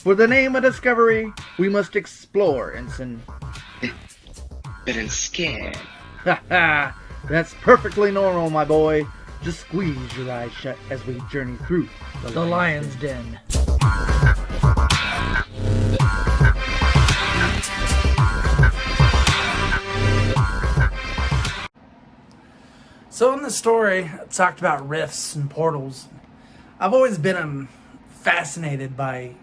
For the name of discovery, we must explore, Ensign. Been scared. Ha ha! That's perfectly normal, my boy. Just squeeze your eyes shut as we journey through The Lion's Den. So in the story, it talked about rifts and portals. I've always been fascinated by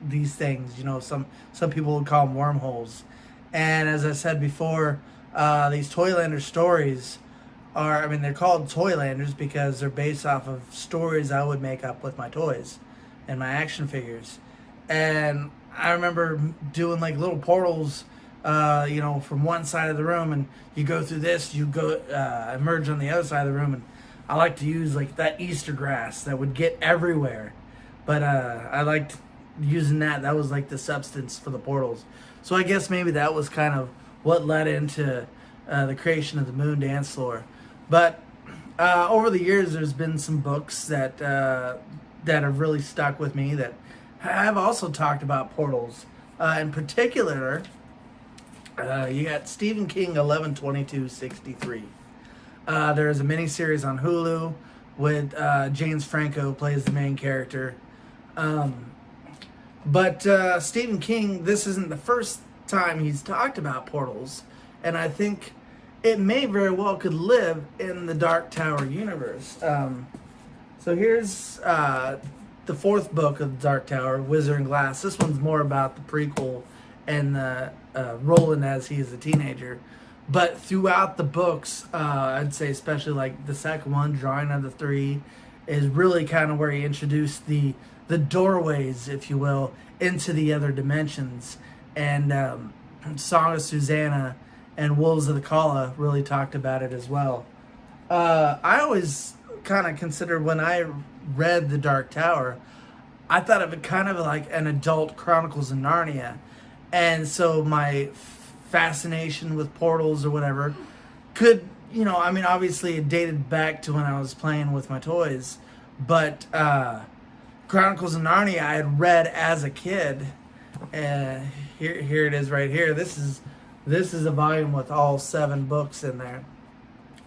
these things. You know, some people would call them wormholes. And as I said before, these Toylander stories are, I mean, they're called Toylanders because they're based off of stories I would make up with my toys and my action figures. And I remember doing like little portals, from one side of the room, and you go through this, you go emerge on the other side of the room, and I like to use like that Easter grass that would get everywhere. But I liked using that. That was like the substance for the portals. So I guess maybe that was kind of what led into the creation of the Moon Dance Floor. But over the years, there's been some books that have really stuck with me that have also talked about portals. In particular, you got Stephen King 11/22/63. There's a miniseries on Hulu with James Franco plays the main character. But Stephen King, this isn't the first time he's talked about portals, and I think it may very well could live in the Dark Tower universe. So here's the fourth book of the Dark Tower, Wizard and Glass. This one's more about the prequel and Roland as he is a teenager. But throughout the books, I'd say especially like the second one, Drawing of the Three, is really kind of where he introduced the doorways, if you will, into the other dimensions. And Song of Susanna and Wolves of the Kala really talked about it as well. I always kind of considered when I read The Dark Tower, I thought of it kind of like an adult Chronicles of Narnia. And so my fascination with portals or whatever could, obviously it dated back to when I was playing with my toys. But Chronicles of Narnia I had read as a kid. Here it is right here. This is a volume with all 7 books in there.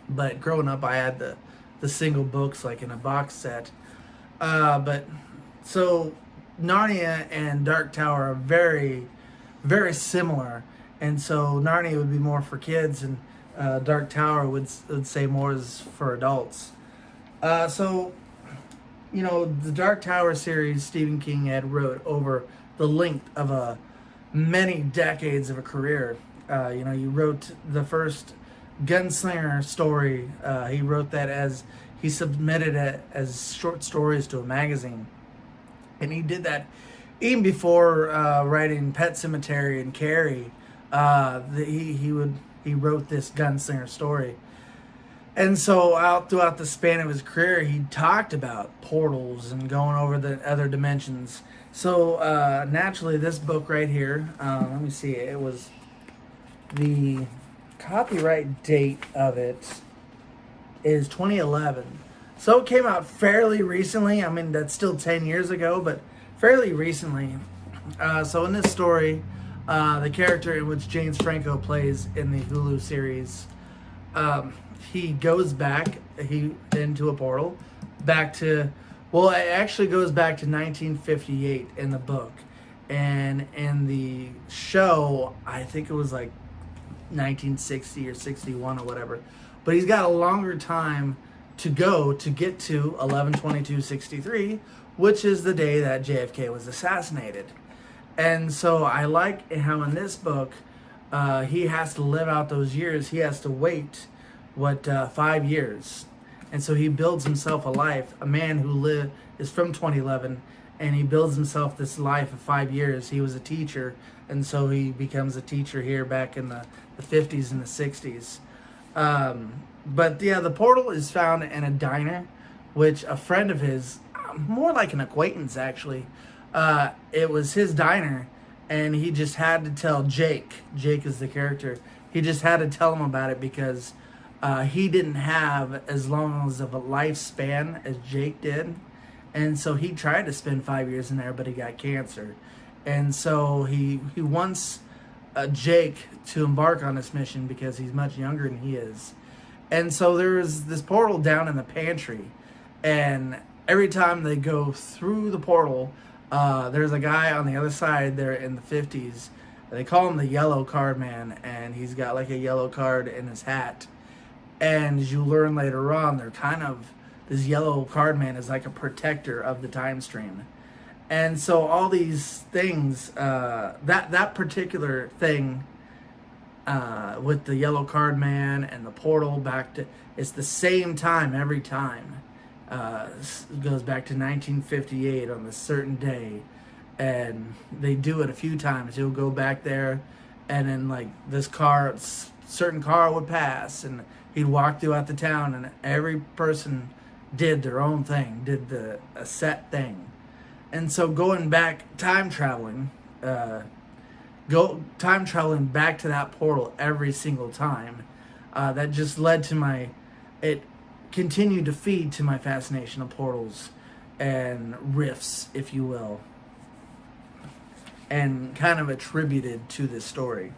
But growing up, I had the single books like in a box set. But so Narnia and Dark Tower are very, very similar. And so Narnia would be more for kids, and Dark Tower would say more is for adults. The Dark Tower series Stephen King had wrote over the length of many decades of a career. You wrote the first Gunslinger story. He wrote that as he submitted it as short stories to a magazine, and he did that even before writing Pet Sematary and Carrie. He wrote this Gunslinger story. And so out throughout the span of his career, he talked about portals and going over the other dimensions. So naturally, this book right here, let me see, it was the copyright date of it is 2011. So it came out fairly recently. I mean, that's still 10 years ago, but fairly recently. So in this story, the character in which James Franco plays in the Hulu series, he goes back into a portal back to, well, it actually goes back to 1958 in the book, and in the show I think it was like 1960 or 61 or whatever, but he's got a longer time to go to get to 11/22/63, which is the day that JFK was assassinated. And so I like how in this book he has to live out those years. He has to wait 5 years, and so he builds himself a life. A man who is from 2011, and he builds himself this life of 5 years. He was a teacher, and so he becomes a teacher here back in the 50s and the 60s. But yeah, the portal is found in a diner, which a friend of his, more like an acquaintance actually, it was his diner, and he just had to tell Jake is the character, he just had to tell him about it because he didn't have as long as of a lifespan as Jake did. And so he tried to spend 5 years in there, but he got cancer. And so he wants Jake to embark on this mission because he's much younger than he is. And so there's this portal down in the pantry, and every time they go through the portal, there's a guy on the other side there in the 50s. They call him the yellow card man, and he's got like a yellow card in his hat. And as you learn later on, they're kind of, this yellow card man is like a protector of the time stream. And so all these things, that particular thing with the yellow card man and the portal back to, it's the same time every time. It goes back to 1958 on this certain day, and they do it a few times. He'll go back there, and then like this car, certain car would pass, and he'd walk throughout the town, and every person did their own thing, did a set thing. And so going back, time traveling back to that portal every single time, that just led to it continued to feed to my fascination of portals and rifts, if you will, and kind of attributed to this story.